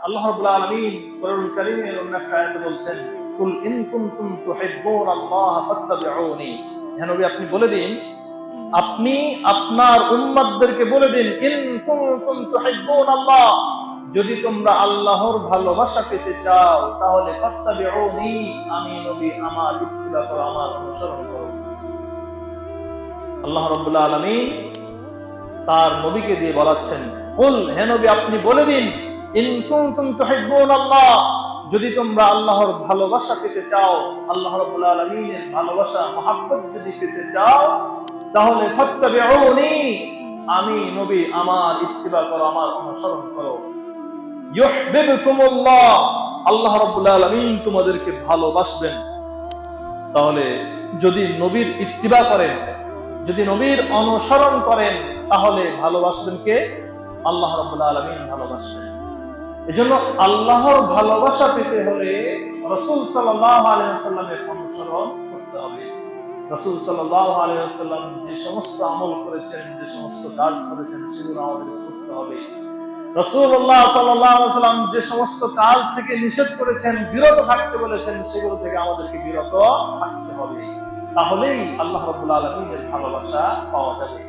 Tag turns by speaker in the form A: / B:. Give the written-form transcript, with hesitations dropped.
A: আল্লাহ রাব্বুল আলামিন কোরআনুল কারীমের অন্য একটা আয়াতে বলছেন, কুল ইন কুনতুম তুহিব্বুনাল্লাহ ফাত্তাবিউনি। হে নবী আপনি বলে দিন, আপনি আপনার উম্মতদেরকে বলে দিন, ইন কুনতুম তুহিব্বুনাল্লাহ, যদি তোমরা আল্লাহর ভালোবাসা পেতে চাও তাহলে ফাত্তাবিউনি, আমি নবী আমার ইত্তিবা করো, আমার অনুসরণ করো। আল্লাহ রাব্বুল আলামিন তার নবীকে দিয়ে বলাচ্ছেন, কুল হে নবী আপনি বলে দিন, ইন কুনতুম তুহিব্বুনাল্লাহ, যদি তোমরা আল্লাহর ভালোবাসা পেতে চাও, আল্লাহ রাব্বুল আলামিনের ভালোবাসা মহব্বত যদি পেতে চাও, তাহলে ফাত্তাবিউনি, আমি নবী আমার ইত্তিবা করো, আমার অনুসরণ করো। ইউহিব্বুকুমুল্লাহ, আল্লাহ রাব্বুল আলামিন তোমাদেরকে ভালোবাসবেন। তাহলে যদি নবীর ইত্তিবা করেন, যদি নবীর অনুসরণ করেন, তাহলে ভালোবাসবেন কে? আল্লাহ রাব্বুল আলামিন ভালোবাসবেন। এজন্য আল্লাহর ভালোবাসা পেতে হলে রাসূল সাল্লাল্লাহু আলাইহি ওয়াসাল্লামের অনুসরণ করতে হবে। রাসূল সাল্লাল্লাহু আলাইহি ওয়াসাল্লাম যে সমস্ত আমল করেছেন, যে সমস্ত কাজ করেছেন, সেগুলো আমাদের করতে হবে। রাসূলুল্লাহ সাল্লাল্লাহু আলাইহি ওয়াসাল্লাম যে সমস্ত কাজ থেকে নিষেধ করেছেন, বিরত থাকতে বলেছেন, সেগুলো থেকে আমাদেরকে বিরত থাকতে হবে। তাহলেই আল্লাহ রাব্বুল আলামিনের ভালোবাসা পাওয়া যাবে।